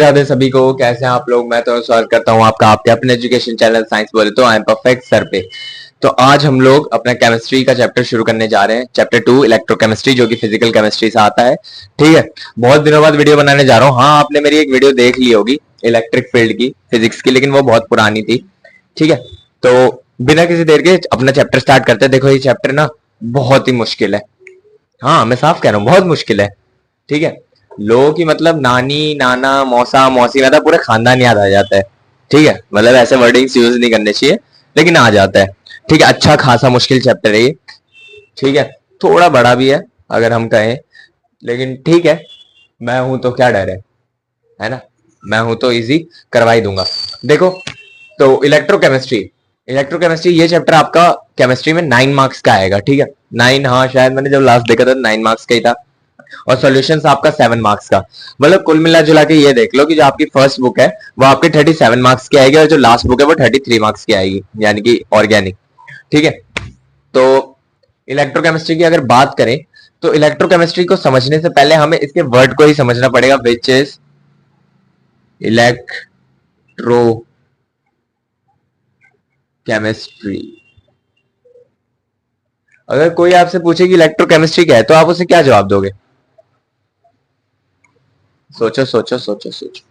राधे सभी को। कैसे हैं आप लोग? मैं तो स्वागत करता हूं आपका आपके अपने एजुकेशन चैनल साइंस बोले तो आई एम परफेक्ट सर पे। तो आज हम लोग अपना केमिस्ट्री का चैप्टर शुरू करने जा रहे हैं, चैप्टर 2 इलेक्ट्रोकेमिस्ट्री, जो कि फिजिकल केमिस्ट्री से आता है। ठीक है, बहुत दिनों बाद वीडियो बनाने जा रहा हूँ। हाँ, आपने मेरी एक वीडियो देख ली होगी इलेक्ट्रिक फील्ड की, फिजिक्स की, लेकिन वो बहुत पुरानी थी। ठीक है, तो बिना किसी देर के अपना चैप्टर स्टार्ट करते हैं। देखो, ये चैप्टर ना बहुत ही मुश्किल है। हाँ, मैं साफ कह रहा हूँ, बहुत मुश्किल है। ठीक है, लोगों की मतलब नानी नाना मौसा मौसी मतलब पूरे खानदान याद आ जाता है। ठीक है, मतलब ऐसे वर्डिंग्स यूज नहीं करने चाहिए, लेकिन आ जाता है। ठीक है, अच्छा खासा मुश्किल चैप्टर है ये। ठीक है, थोड़ा बड़ा भी है अगर हम कहें, लेकिन ठीक है, मैं हूं तो क्या डर है ना? मैं हूं तो इजी करवा ही दूंगा। देखो, तो इलेक्ट्रोकेमिस्ट्री, इलेक्ट्रोकेमिस्ट्री ये चैप्टर आपका केमिस्ट्री में 9 मार्क्स का आएगा। ठीक है, 9, हाँ शायद मैंने जब लास्ट देखा था 9 मार्क्स का ही था। और सॉल्यूशंस आपका 7 मार्क्स का। मतलब कुल मिला जुला के ये देख लो कि जो आपकी फर्स्ट बुक है वो आपके 37 मार्क्स की आएगी, और जो लास्ट बुक है वो 33 मार्क्स की आएगी, यानी कि ऑर्गेनिक। ठीक है, तो इलेक्ट्रोकेमिस्ट्री की अगर बात करें तो इलेक्ट्रोकेमिस्ट्री को समझने से पहले हमें इसके वर्ड को ही समझना पड़ेगा, विच इज इलेक्ट्रोकेमिस्ट्री। अगर कोई आपसे पूछे कि इलेक्ट्रोकेमिस्ट्री क्या है तो आप उसे क्या जवाब दोगे? सोचो सोचो सोचो सोचो।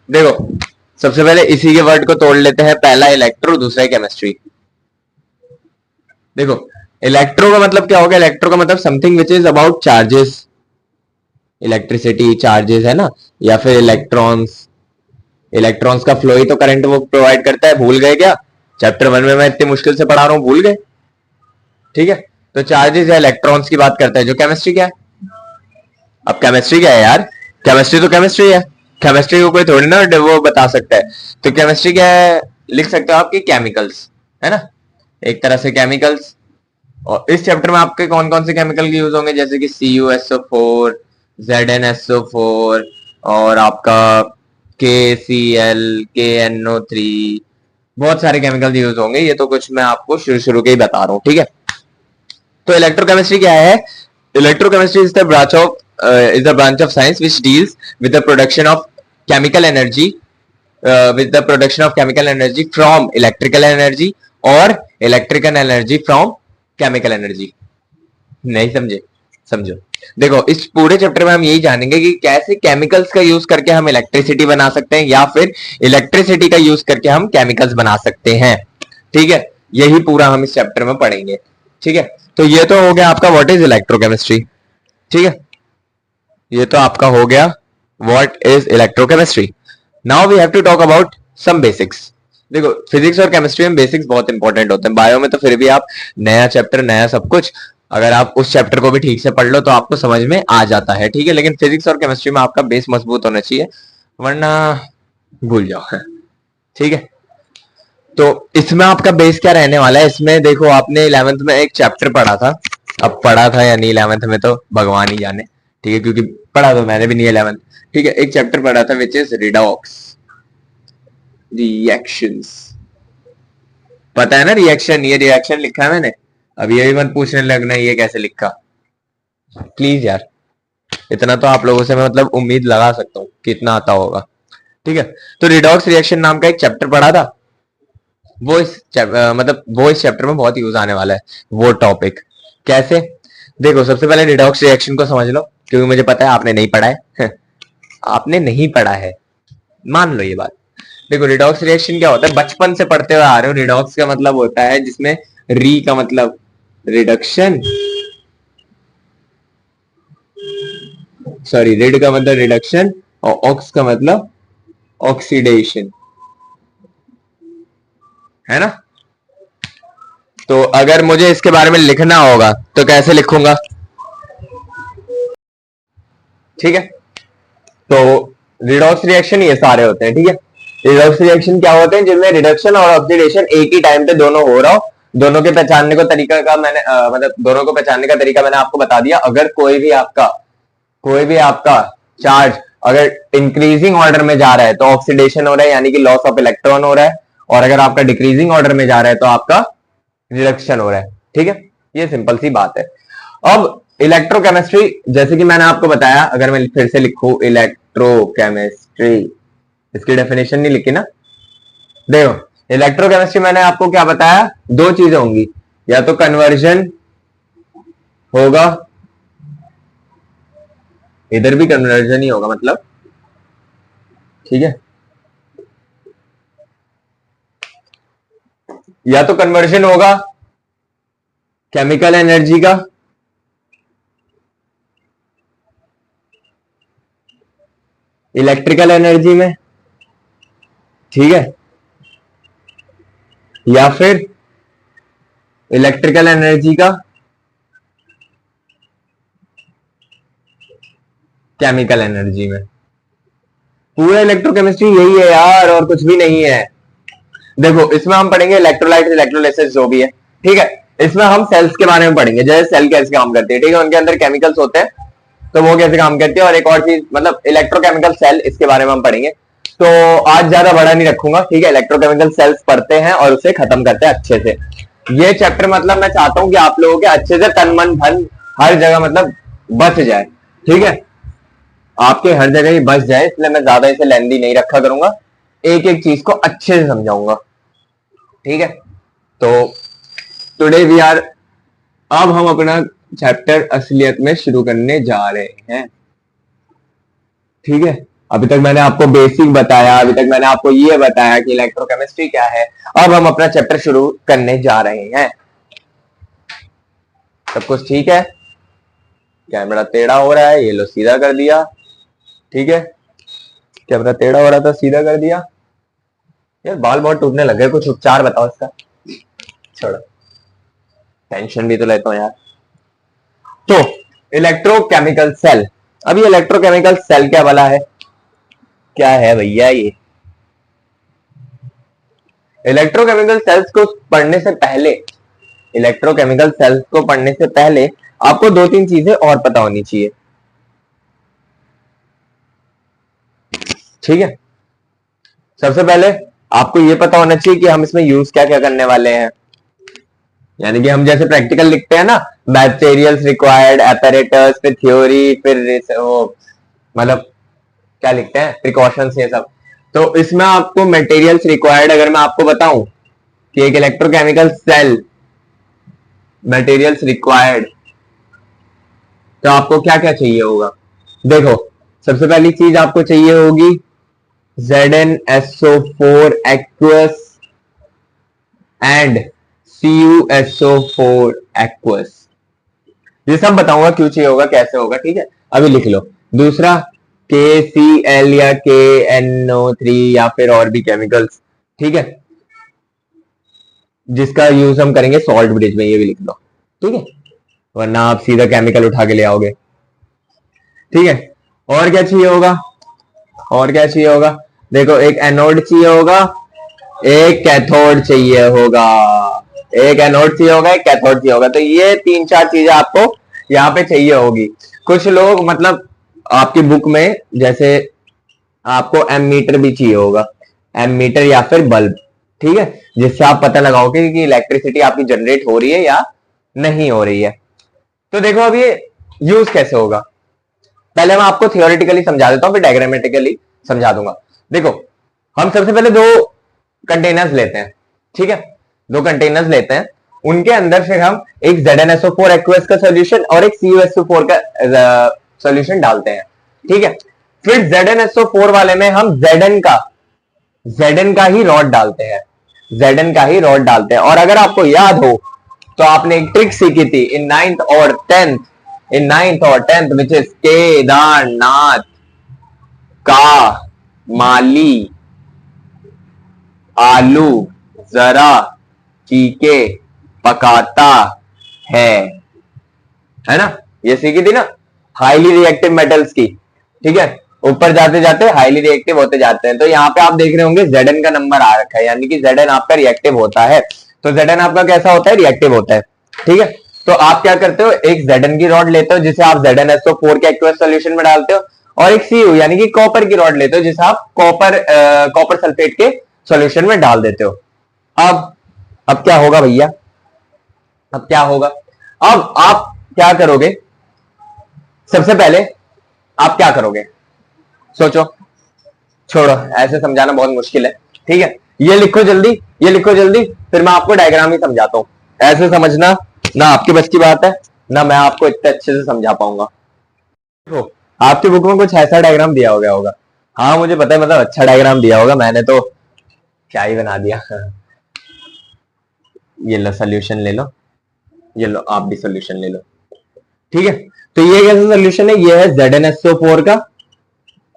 देखो, सबसे पहले इसी के वर्ड को तोड़ लेते हैं। पहला इलेक्ट्रो, दूसरा केमिस्ट्री। देखो, इलेक्ट्रो का मतलब क्या होगा? इलेक्ट्रो का मतलब something which is about charges, electricity charges है ना, या फिर इलेक्ट्रॉन्स। इलेक्ट्रॉन्स का फ्लो ही तो करंट वो प्रोवाइड करता है। भूल गए क्या? चैप्टर 1 में मैं इतनी मुश्किल से पढ़ा रहा हूं, भूल गए? ठीक है, तो चार्जेस या इलेक्ट्रॉन्स की बात करता है। जो केमिस्ट्री क्या है? अब केमिस्ट्री क्या है यार? केमिस्ट्री तो केमिस्ट्री है। केमिस्ट्री को कोई थोड़ी ना वो बता सकता है। तो केमिस्ट्री क्या है? लिख सकते हो आपके केमिकल्स, है ना, एक तरह से केमिकल्स। और इस चैप्टर में आपके कौन कौन से केमिकल यूज होंगे? जैसे कि CuSO4, ZnSO4, और आपका KCl, KNO3, बहुत सारे केमिकल यूज होंगे। ये तो कुछ मैं आपको शुरू शुरू के ही बता रहा हूँ। ठीक है, तो इलेक्ट्रोकेमिस्ट्री क्या है? Electrochemistry is the branch of is the branch of science which deals with the production of chemical energy, with the production of chemical energy from electrical energy, और electrical energy from chemical energy। नहीं समझे? समझो। देखो, इस पूरे chapter में हम यही जानेंगे कि कैसे केमिकल्स का यूज करके हम इलेक्ट्रिसिटी बना सकते हैं, या फिर इलेक्ट्रिसिटी का यूज करके हम केमिकल्स बना सकते हैं। ठीक है, यही पूरा हम इस चैप्टर में पढ़ेंगे। ठीक है, तो ये तो हो गया आपका व्हाट इज इलेक्ट्रोकेमिस्ट्री। ठीक है, ये तो आपका हो गया what is electrochemistry. Now we have to talk about some basics. देखो, फिजिक्स और केमिस्ट्री में बेसिक्स बहुत इंपॉर्टेंट होते हैं। बायो में तो फिर भी आप नया चैप्टर नया सब कुछ, अगर आप उस चैप्टर को भी ठीक से पढ़ लो तो आपको समझ में आ जाता है। ठीक है, लेकिन फिजिक्स और केमिस्ट्री में आपका बेस मजबूत होना चाहिए, वरना भूल जाओ। ठीक है, तो इसमें आपका बेस क्या रहने वाला है? इसमें देखो, आपने 11th में एक चैप्टर पढ़ा था। अब पढ़ा था या नहीं 11th में तो भगवान ही जाने। ठीक है, क्योंकि पढ़ा तो मैंने भी नहीं 11th। ठीक है, एक चैप्टर पढ़ा था विच इज रिडॉक्स रिएक्शंस। पता है ना रिएक्शन? ये रिएक्शन लिखा है मैंने। अब ये भी मत पूछने लगना ये कैसे लिखा, प्लीज यार। इतना तो आप लोगों से मैं मतलब उम्मीद लगा सकता हूँ कि इतना आता होगा। ठीक है, तो रिडॉक्स रिएक्शन नाम का एक चैप्टर पढ़ा था। वो इस मतलब वो इस चैप्टर में बहुत यूज आने वाला है, वो टॉपिक। कैसे? देखो, सबसे पहले रिडॉक्स रिएक्शन को समझ लो, क्योंकि मुझे पता है आपने नहीं पढ़ा है। आपने नहीं पढ़ा है, मान लो ये बात। देखो, रिडॉक्स रिएक्शन क्या होता है? बचपन से पढ़ते हुए आ रहे हो। रिडॉक्स का मतलब होता है जिसमें री का मतलब रिडक्शन, सॉरी, रिड का मतलब रिडक्शन, और ऑक्स का मतलब ऑक्सीडेशन, है ना? तो अगर मुझे इसके बारे में लिखना होगा तो कैसे लिखूंगा? ठीक है, तो रिडॉक्स रिएक्शन ये सारे होते हैं। ठीक है, रिडॉक्स रिएक्शन क्या होते हैं? जिनमें रिडक्शन और ऑक्सीडेशन एक ही टाइम पे दोनों हो रहा हो। दोनों के पहचानने को तरीका का मैंने मतलब दोनों को पहचानने का तरीका मैंने आपको बता दिया। अगर कोई भी आपका चार्ज अगर इंक्रीजिंग ऑर्डर में जा रहा है तो ऑक्सीडेशन हो रहा है, यानी कि लॉस ऑफ इलेक्ट्रॉन हो रहा है। और अगर आपका डिक्रीजिंग ऑर्डर में जा रहा है तो आपका रिडक्शन हो रहा है। ठीक है, ये सिंपल सी बात है। अब इलेक्ट्रोकेमिस्ट्री, जैसे कि मैंने आपको बताया, अगर मैं फिर से लिखूं इलेक्ट्रोकेमिस्ट्री, इसकी डेफिनेशन नहीं लिखी ना। देखो इलेक्ट्रोकेमिस्ट्री मैंने आपको क्या बताया, दो चीजें होंगी, या तो कन्वर्जन होगा, इधर भी कन्वर्जन ही होगा मतलब, ठीक है, या तो कन्वर्जन होगा केमिकल एनर्जी का, इलेक्ट्रिकल एनर्जी में, ठीक है, या फिर इलेक्ट्रिकल एनर्जी का केमिकल एनर्जी में। पूरा इलेक्ट्रोकेमिस्ट्री यही है यार, और कुछ भी नहीं है। देखो इसमें हम पढ़ेंगे इलेक्ट्रोलाइट, इलेक्ट्रोलाइसिस जो भी है, ठीक है। इसमें हम सेल्स के बारे में पढ़ेंगे, जैसे सेल कैसे काम करती है, ठीक है, उनके अंदर केमिकल्स होते हैं तो वो कैसे काम करती है, और एक और चीज मतलब इलेक्ट्रोकेमिकल सेल, इसके बारे में हम पढ़ेंगे। तो आज ज्यादा बड़ा नहीं रखूंगा, ठीक है, इलेक्ट्रोकेमिकल सेल्स पढ़ते हैं और उसे खत्म करते हैं अच्छे से। ये चैप्टर मतलब मैं चाहता हूं कि आप लोगों के अच्छे से तन मन धन हर जगह मतलब बच जाए, ठीक है, आपके हर जगह ही बच जाए, इसलिए मैं ज्यादा इसे लेंदी नहीं रखा करूंगा, एक एक चीज को अच्छे से समझाऊंगा, ठीक है। तो टुडे वी आर, अब हम अपना चैप्टर असलियत में शुरू करने जा रहे हैं, ठीक है। अभी तक मैंने आपको बेसिक बताया, अभी तक मैंने आपको ये बताया कि इलेक्ट्रोकेमिस्ट्री क्या है, अब हम अपना चैप्टर शुरू करने जा रहे हैं। सब कुछ ठीक है, कैमरा टेढ़ा हो रहा है, ये लो सीधा कर दिया, ठीक है, कैमरा टेढ़ा हो रहा था सीधा कर दिया। यार बाल बहुत टूटने लगे, कुछ उपचार बताओ इसका, छोड़ो, टेंशन भी तो लेता हूं यार। तो इलेक्ट्रोकेमिकल सेल, अब ये इलेक्ट्रोकेमिकल सेल क्या वाला है, क्या है भैया ये। इलेक्ट्रोकेमिकल सेल्स को पढ़ने से पहले, इलेक्ट्रोकेमिकल सेल्स को पढ़ने से पहले आपको दो तीन चीजें और पता होनी चाहिए, ठीक है। सबसे पहले आपको यह पता होना चाहिए कि हम इसमें यूज क्या क्या करने वाले हैं, यानी कि हम जैसे प्रैक्टिकल लिखते हैं ना, मटेरियल्स रिक्वायर्ड, एपरेटस, फिर थ्योरी, फिर वो मतलब क्या लिखते हैं, प्रिकॉशंस, ये सब। तो इसमें आपको मटेरियल्स रिक्वायर्ड अगर मैं आपको बताऊं कि एक इलेक्ट्रोकेमिकल सेल मटेरियल्स रिक्वायर्ड, तो आपको क्या क्या चाहिए होगा। देखो सबसे पहली चीज आपको चाहिए होगी ZnSO4 aqueous and CuSO4 aqueous, ये सब बताऊंगा क्यों चाहिए होगा, कैसे होगा, ठीक है, अभी लिख लो। दूसरा KCl या KNO3 या फिर और भी केमिकल्स, ठीक है, जिसका यूज हम करेंगे सॉल्ट ब्रिज में, ये भी लिख लो, ठीक है, वरना आप सीधा केमिकल उठा के ले आओगे, ठीक है। और क्या चाहिए होगा, और क्या चाहिए होगा, देखो एक एनोड चाहिए होगा, एक कैथोड चाहिए होगा, एक एनोड चाहिए होगा, एक कैथोड चाहिए होगा, तो ये तीन चार चीजें आपको यहाँ पे चाहिए होगी। कुछ लोग मतलब आपकी बुक में जैसे आपको एमीटर भी चाहिए होगा, एमीटर या फिर बल्ब, ठीक है, जिससे आप पता लगाओगे कि इलेक्ट्रिसिटी आपकी जनरेट हो रही है या नहीं हो रही है। तो देखो अब ये यूज कैसे होगा, पहले मैं आपको थियोरेटिकली समझा देता हूं, फिर डायग्रामेटिकली समझा दूंगा। देखो हम सबसे पहले दो कंटेनर्स लेते हैं, ठीक है, दो कंटेनर्स लेते हैं, उनके अंदर फिर हम एक ZnSO4 एक्वस का सॉल्यूशन और एक CuSO4 का सॉल्यूशन डालते हैं, ठीक है। फिर ZnSO4 वाले में हम Zn का ही रॉड डालते हैं, Zn का ही रॉड डालते हैं। और अगर आपको याद हो तो आपने एक ट्रिक सीखी थी इन नाइन्थ और टेंथ विच इज केदारनाथ का माली आलू जरा चीके पकाता है ना, ये सीखी थी ना, हाईली रिएक्टिव मेटल्स की, ठीक है, ऊपर जाते जाते हाईली रिएक्टिव होते जाते हैं। तो यहाँ पे आप देख रहे होंगे Zn का नंबर आ रखा है, यानी कि Zn आपका रिएक्टिव होता है। तो Zn आपका कैसा होता है, रिएक्टिव होता है, ठीक है। तो आप क्या करते हो, एक Zn की रॉड लेते हो जिसे आप ZnSO4 के एक्वस सॉल्यूशन में डालते हो, और एक Cu यानी कि कॉपर की रॉड लेते हो जिसे आप कॉपर सल्फेट के सॉल्यूशन में डाल देते हो। अब क्या होगा भैया, अब क्या होगा, अब आप क्या करोगे, सबसे पहले आप क्या करोगे, सोचो, छोड़ो, ऐसे समझाना बहुत मुश्किल है। ठीक है, ये लिखो जल्दी, ये लिखो जल्दी, फिर मैं आपको डायग्राम ही समझाता हूँ। ऐसे समझना ना आपकी बस की बात है, ना मैं आपको इतने अच्छे से समझा पाऊंगा। देखो, आपकी बुक में कुछ ऐसा डायग्राम दिया हो गया होगा। हाँ मुझे पता है, मतलब अच्छा डायग्राम दिया होगा, मैंने तो क्या ही बना दिया। ये लो सोल्यूशन ले लो, ये लो आप भी सोल्यूशन ले लो। ठीक है, तो ये कैसा सोल्यूशन है, ये है ZnSO4 का।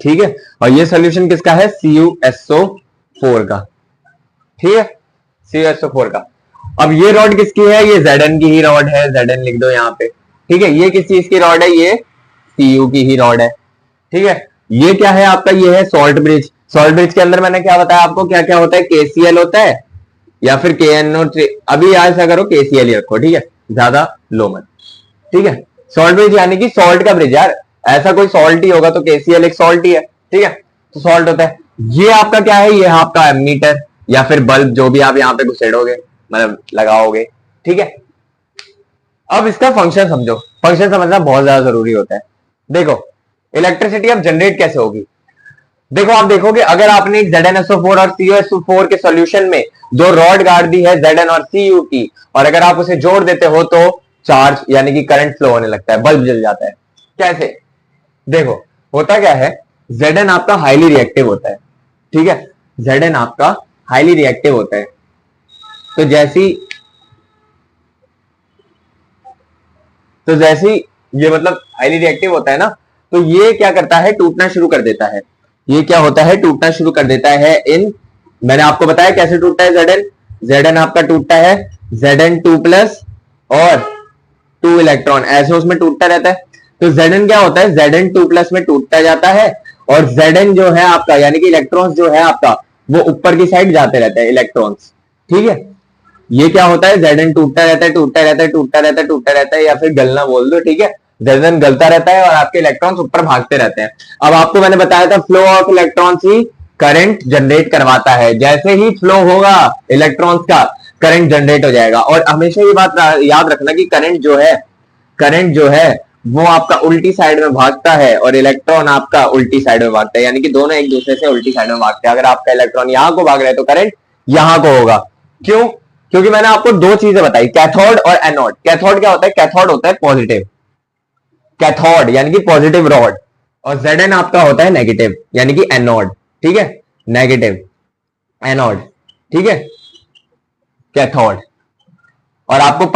ठीक है, और ये सोल्यूशन किसका है, CuSO4 का। ठीक है, CuSO4 का। अब ये रॉड किसकी है, ये Zn की ही रॉड है, Zn लिख दो यहाँ पे। ठीक है, ये किस चीज की रॉड है, ये Cu की ही रॉड है। ठीक है, ये क्या है आपका, ये है सॉल्ट ब्रिज। सॉल्ट ब्रिज के अंदर मैंने क्या बताया आपको, क्या क्या होता है, KCl होता है या फिर KNO3। अभी ऐसा करो KCl ही रखो, ठीक है, ज्यादा लो मत। ठीक है, सॉल्ट ब्रिज यानी कि सॉल्ट का ब्रिज यार, ऐसा कोई सॉल्ट ही होगा तो KCl एक सॉल्ट ही है। ठीक है, तो सॉल्ट होता है। ये आपका क्या है, ये आपका एमीटर या फिर बल्ब, जो भी आप यहाँ पे घुसेड़ोगे, मतलब लगाओगे। ठीक है, अब इसका फंक्शन समझो, फंक्शन समझना बहुत ज्यादा जरूरी होता है। देखो, इलेक्ट्रिसिटी अब जनरेट कैसे होगी, देखो आप देखोगे, अगर आपने एक ZnSO4 और CuSO4 के सॉल्यूशन में दो रॉड गाड़ दी है Zn और Cu की, और अगर आप उसे जोड़ देते हो तो चार्ज यानी कि करंट फ्लो होने लगता है, बल्ब जल जाता है। कैसे, देखो होता क्या है, Zn आपका हाईली रिएक्टिव होता है। ठीक है, Zn आपका हाईली रिएक्टिव होता है। तो जैसी ये मतलब हाईली रिएक्टिव होता है ना, तो ये क्या करता है, टूटना शुरू कर देता है। ये क्या होता है, टूटना शुरू कर देता है इन, मैंने आपको बताया कैसे टूटता है Zn। Zn आपका टूटता है Zn2 प्लस और 2 इलेक्ट्रॉन, ऐसे उसमें टूटता रहता है। तो Zn क्या होता है, Zn2 प्लस में टूटता जाता है, और Zn जो है आपका यानी कि इलेक्ट्रॉन्स जो है आपका, वो ऊपर की साइड जाते रहते हैं इलेक्ट्रॉन्स। ठीक है, ये क्या होता है, Zn टूटता रहता है, टूटता रहता है, टूटता रहता है, टूटता रहता है, या फिर गलना बोल दो। ठीक है, Zn गलता रहता है और आपके इलेक्ट्रॉन्स ऊपर भागते रहते हैं। अब आपको मैंने बताया था, flow of electrons he current generate करवाता है। जैसे ही फ्लो होगा इलेक्ट्रॉन्स का, करंट जनरेट हो जाएगा। और हमेशा ये बात याद रखना कि करंट जो है वो आपका उल्टी साइड में भागता है और इलेक्ट्रॉन आपका उल्टी साइड में भागता है, यानी कि दोनों एक दूसरे से उल्टी साइड में भागते हैं। अगर आपका इलेक्ट्रॉन यहां को भाग रहा है तो करंट यहां को होगा। क्यों, क्योंकि मैंने आपको दो चीजें बताई, कैथोड और एनोड। कैथोड क्या होता है, कैथोड होता है पॉजिटिव, कैथोड यानी कि पॉजिटिव रॉड, और Zn आपका होता है नेगेटिव यानी कि एनोड। ठीक है, नेगेटिव एनोड। ठीक है, कैथोड। और आपको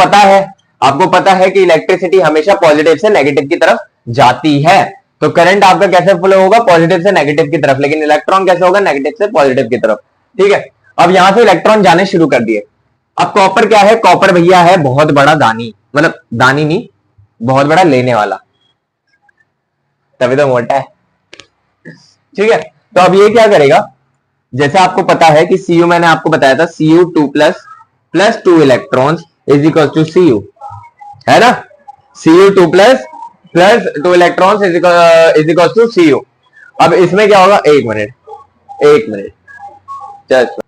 पता है कि इलेक्ट्रिसिटी हमेशा पॉजिटिव से नेगेटिव की तरफ जाती है। तो करंट आपका कैसे फ्लो होगा, पॉजिटिव से नेगेटिव की तरफ, लेकिन इलेक्ट्रॉन कैसे होगा, नेगेटिव से पॉजिटिव की तरफ। ठीक है, अब यहां से इलेक्ट्रॉन जाने शुरू कर दिए। अब कॉपर क्या है, कॉपर भैया है बहुत बड़ा दानी, मतलब दानी नहीं, बहुत बड़ा लेने वाला, तभी तो मोटा है। ठीक है, तो अब ये क्या करेगा, जैसे आपको पता है कि Cu, मैंने आपको बताया था Cu2 plus 2 electrons is equal to Cu, है ना, Cu2 plus 2 electrons is equal to Cu। अब इसमें क्या होगा, एक मिनट जस्ट,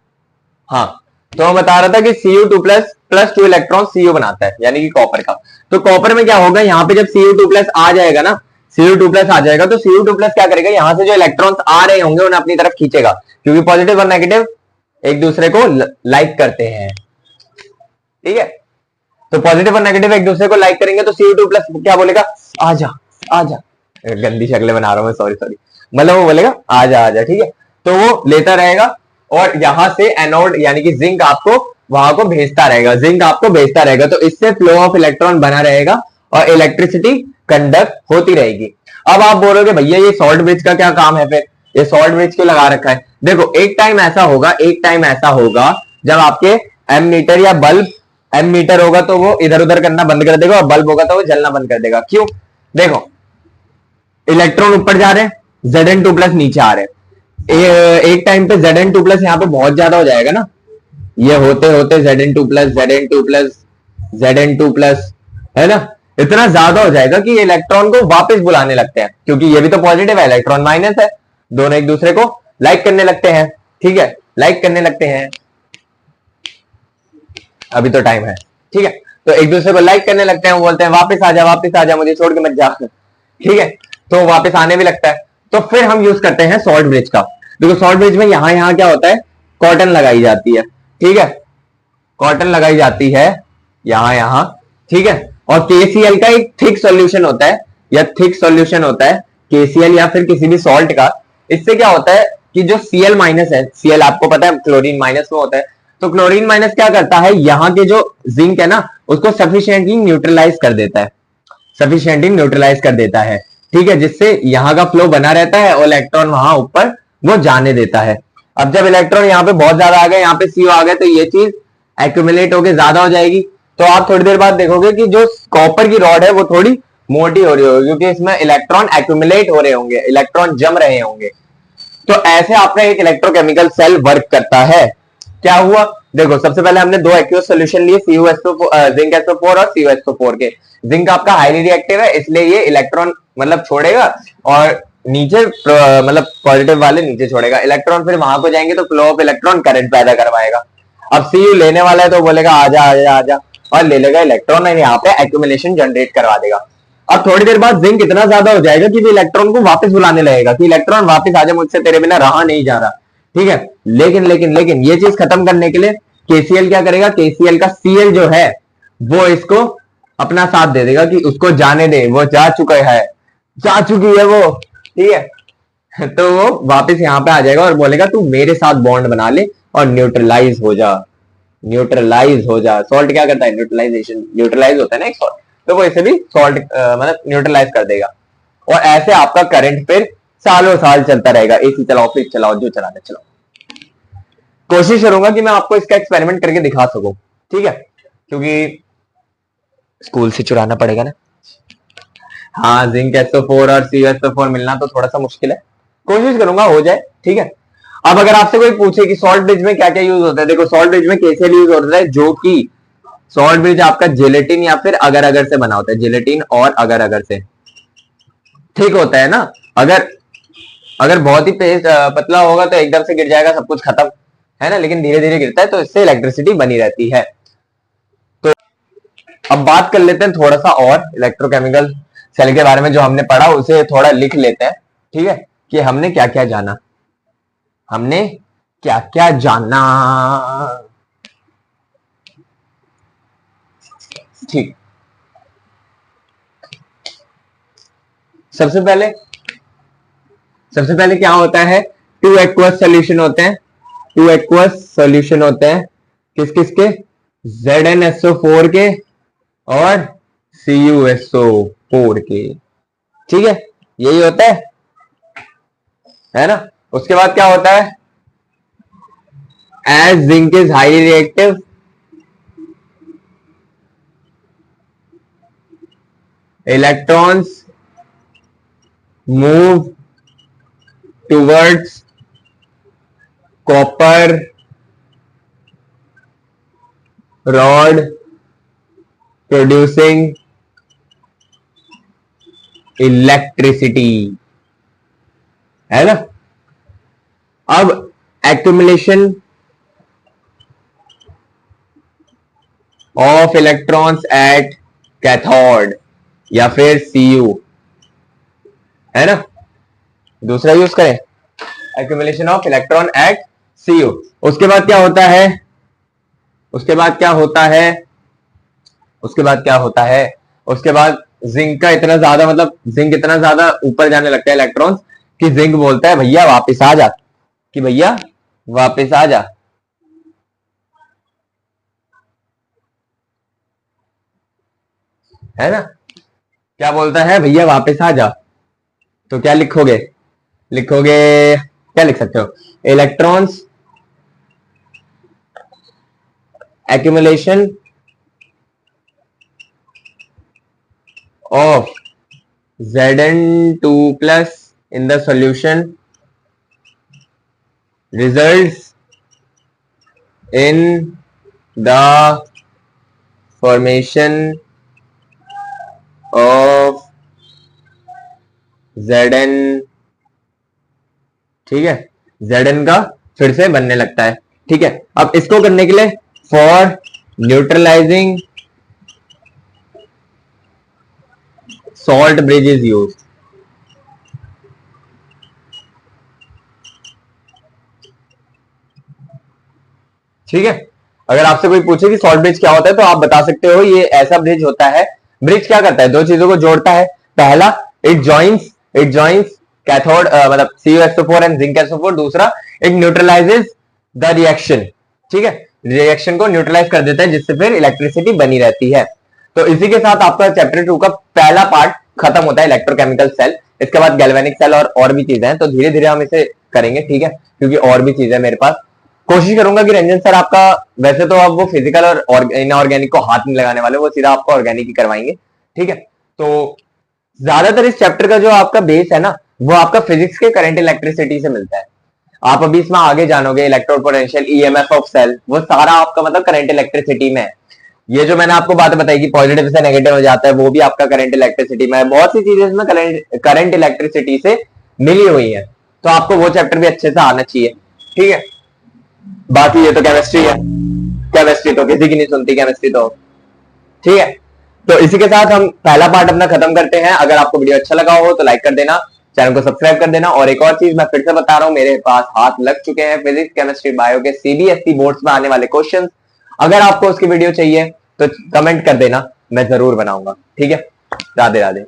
हाँ, तो मैं बता रहा था कि Cu2 प्लस 2 इलेक्ट्रॉन Cu बनाता है, यानी कि कॉपर का। तो कॉपर में क्या होगा, यहाँ पे जब Cu2 प्लस आ जाएगा ना, Cu2 प्लस आ जाएगा, तो Cu2 प्लस क्या करेगा, यहां से जो इलेक्ट्रॉन्स आ रहे होंगे उन्हें अपनी तरफ खींचेगा, क्योंकि पॉजिटिव और नेगेटिव एक दूसरे को लाइक करते हैं। ठीक है, तो पॉजिटिव और नेगेटिव एक दूसरे को लाइक करेंगे, तो Cu2 प्लस क्या बोलेगा, आजा आजा, गंदी शक्लें बना रहा हूं मैं, सॉरी, मतलब वो बोलेगा आजा आजा। ठीक है, तो वो लेता रहेगा और यहां से एनोड यानी कि जिंक आपको वहां को भेजता रहेगा, तो इससे फ्लो ऑफ इलेक्ट्रॉन बना रहेगा और इलेक्ट्रिसिटी कंडक्ट होती रहेगी। अब आप बोलोगे भैया ये सॉल्ट ब्रिज का क्या काम है, फिर ये सॉल्ट ब्रिज क्यों लगा रखा है। देखो, एक टाइम ऐसा होगा जब आपके एमीटर या बल्ब, एमीटर होगा तो वो इधर उधर करना बंद कर देगा और बल्ब होगा तो वो जलना बंद कर देगा। क्यों, देखो इलेक्ट्रॉन ऊपर जा रहे हैं, Zn2 प्लस नीचे आ रहे हैं, एक टाइम पे Zn2 प्लस यहाँ पे बहुत ज्यादा हो जाएगा ना, ये होते होते Zn2 प्लस, है ना, इतना ज्यादा हो जाएगा कि इलेक्ट्रॉन को वापस बुलाने लगते हैं, क्योंकि ये भी तो पॉजिटिव है, इलेक्ट्रॉन माइनस है, दोनों एक दूसरे को लाइक करने लगते हैं। ठीक है, लाइक करने लगते हैं, अभी तो टाइम है। ठीक है, तो एक दूसरे को लाइक करने लगते हैं, वो बोलते हैं वापस आ जा मुझे छोड़ के मत जा। ठीक है, तो वापस आने भी लगता है। तो फिर हम यूज करते हैं सॉल्ट ब्रिज का। देखो सॉल्ट ब्रिज में यहां यहां क्या होता है, कॉटन लगाई जाती है, ठीक है, कॉटन लगाई जाती है यहां यहां, ठीक है। और केसीएल का एक थिक सॉल्यूशन होता है, या थिक सॉल्यूशन होता है केसीएल या फिर किसी भी सॉल्ट का। इससे क्या होता है कि जो सीएल माइनस है, सीएल आपको पता है क्लोरीन माइनस में होता है, तो क्लोरीन माइनस क्या करता है, यहाँ के जो जिंक है ना उसको सफिशिएंटली न्यूट्रलाइज कर देता है, सफिशिएंटली न्यूट्रलाइज कर देता है, ठीक है, जिससे यहाँ का फ्लो बना रहता है और इलेक्ट्रॉन वहां ऊपर वो जाने देता है। अब जब इलेक्ट्रॉन यहाँ पे बहुत ज्यादा आ गए, यहाँ पे सीओ आ गए, तो ये चीज एक्यूमुलेट होकर ज्यादा हो जाएगी। तो आप थोड़ी देर बाद देखोगे कि जो कॉपर की रॉड है वो थोड़ी मोटी हो रही होगी, क्योंकि इसमें इलेक्ट्रॉन एक्यूमुलेट हो रहे होंगे, इलेक्ट्रॉन जम रहे होंगे। तो ऐसे आपका एक इलेक्ट्रोकेमिकल सेल वर्क करता है। क्या हुआ, देखो सबसे पहले हमने दो एक्वस सॉल्यूशन लिए, जिंक SO4 और CuSO4 के। जिंक आपका हाईली रिएक्टिव है, इसलिए ये इलेक्ट्रॉन मतलब छोड़ेगा और नीचे मतलब पॉजिटिव वाले नीचे छोड़ेगा, इलेक्ट्रॉन फिर वहां को जाएंगे तो फ्लो ऑफ इलेक्ट्रॉन करंट पैदा करवाएगा। अब Cu लेने वाला है तो बोलेगा आजा आजा आजा, और ले लेगा इलेक्ट्रॉन और यहाँ पे एक्यूमुलेशन जनरेट करवा देगा। अब थोड़ी देर बाद जिंक इतना ज्यादा हो जाएगा कि वो इलेक्ट्रॉन को वापस बुलाने लगेगा कि इलेक्ट्रॉन वापस आजा, मुझसे तेरे बिना रहा नहीं जा रहा, ठीक है। लेकिन लेकिन लेकिन ये चीज खत्म करने के लिए केसीएल क्या करेगा, केसीएल का सीएल जो है वो इसको अपना साथ दे देगा कि उसको जाने दे, वो जा चुका है, जा चुकी है वो, ठीक है। तो वो वापस यहाँ पे आ जाएगा और बोलेगा तू मेरे साथ बॉन्ड बना ले और न्यूट्रलाइज हो जा, न्यूट्रलाइज हो जा। सॉल्ट क्या करता है, न्यूट्रलाइजेशन, न्यूट्रलाइज होता है ना एक सॉल्ट, तो वो इसे भी सॉल्ट मतलब न्यूट्रलाइज कर देगा। और ऐसे आपका करंट फिर सालों साल चलता रहेगा, एसी चलाओ फ्रिज चलाओ जो चलाना चलाओ। कोशिश करूंगा कि मैं आपको इसका एक्सपेरिमेंट करके दिखा सकूं, ठीक है, क्योंकि स्कूल से चुराना पड़ेगा ना। हाँ जिंक SO4 और CuSO4 मिलना तो थोड़ा सा मुश्किल है, कोशिश करूंगा हो जाए, ठीक है। अब अगर आपसे कोई पूछे कि सॉल्ट ब्रिज में क्या क्या यूज होता है, देखो सॉल्ट ब्रिज में केसीएल यूज होता है, जो कि सॉल्ट ब्रिज आपका जेलेटिन या फिर अगर अगर से बना होता है, जेलेटिन और अगर अगर से, ठीक होता है ना। अगर अगर बहुत ही पतला होगा तो एकदम से गिर जाएगा, सब कुछ खत्म है ना, लेकिन धीरे धीरे गिरता है तो इससे इलेक्ट्रिसिटी बनी रहती है। तो अब बात कर लेते हैं थोड़ा सा और इलेक्ट्रोकेमिकल सेल के बारे में, जो हमने पढ़ा उसे थोड़ा लिख लेते हैं, ठीक है, कि हमने क्या क्या जाना, हमने क्या क्या जाना, ठीक। सबसे पहले क्या होता है, टू एक्वस सोल्यूशन होते हैं, टू एक्वस सोल्यूशन होते हैं किस किस के, ZnSO4 के और CuSO4 के, ठीक है, यही होता है ना। उसके बाद क्या होता है, as zinc is highly reactive, electrons move towards copper rod producing electricity, है ना। अब accumulation of electrons at cathode या फिर Cu, है ना, दूसरा यूज करें, accumulation of electron at Cu। उसके बाद क्या होता है, उसके बाद क्या होता है, उसके बाद क्या होता है, उसके बाद जिंक का इतना ज्यादा मतलब जिंक इतना ज्यादा ऊपर जाने लगता है इलेक्ट्रॉन्स कि जिंक बोलता है भैया वापस आ जा, कि भैया वापस आ जा, है ना, क्या बोलता है भैया वापस आ जा। तो क्या लिखोगे, लिखोगे क्या लिख सकते हो, electrons accumulation of Zn2 plus in the solution results in the formation of Zn, ठीक है, Zn का फिर से बनने लगता है, ठीक है। अब इसको करने के लिए for neutralising salt bridge is use, ठीक है। अगर आपसे कोई पूछे कि सॉल्ट ब्रिज क्या होता है तो आप बता सकते हो ये ऐसा ब्रिज होता है। ब्रिज क्या करता है, दो चीजों को जोड़ता है। पहला, इट जॉइंस कैथोड मतलब CuSO4 एंड जिंक SO4। दूसरा, इट न्यूट्रलाइजेज द रिएक्शन। ठीक है, रिएक्शन को न्यूट्रलाइज कर देता है जिससे फिर इलेक्ट्रिसिटी बनी रहती है। तो इसी के साथ आपका चैप्टर 2 का पहला पार्ट खत्म होता है, इलेक्ट्रोकेमिकल सेल। इसके बाद गैल्वेनिक सेल और भी चीजें हैं, तो धीरे धीरे हम इसे करेंगे। ठीक है, क्योंकि और भी चीजें मेरे पास। कोशिश करूंगा कि रंजन सर आपका, वैसे तो अब वो फिजिकल और इनऑर्गेनिक को हाथ नहीं लगाने वाले, वो सीधा आपको ऑर्गेनिक ही करवाएंगे। ठीक है, तो ज्यादातर इस चैप्टर का जो आपका बेस है ना, वो आपका फिजिक्स के करंट इलेक्ट्रिसिटी से मिलता है। आप अभी इसमें आगे जानोगे electrode potential, EMF of cell, वो सारा आपका मतलब करंट इलेक्ट्रिसिटी में है। ये जो मैंने आपको बात बताई कि पॉजिटिव से नेगेटिव हो जाता है, वो भी आपका करंट इलेक्ट्रिसिटी में है। बहुत सी चीजें इसमें करंट इलेक्ट्रिसिटी से मिली हुई है, तो आपको वो चैप्टर भी अच्छे से आना चाहिए। ठीक है, बाकी ये तो केमिस्ट्री है, केमिस्ट्री तो किसी की नहीं सुनती, केमिस्ट्री तो। ठीक है, तो इसी के साथ हम पहला पार्ट अपना खत्म करते हैं। अगर आपको वीडियो अच्छा लगा हो तो लाइक कर देना, चैनल को सब्सक्राइब कर देना। और एक और चीज मैं फिर से बता रहा हूं, मेरे पास हाथ लग चुके हैं फिजिक्स केमिस्ट्री बायो के CBSE बोर्ड्स में आने वाले क्वेश्चंस। अगर आपको उसकी वीडियो चाहिए तो कमेंट कर देना, मैं जरूर बनाऊंगा। ठीक है, राधे राधे।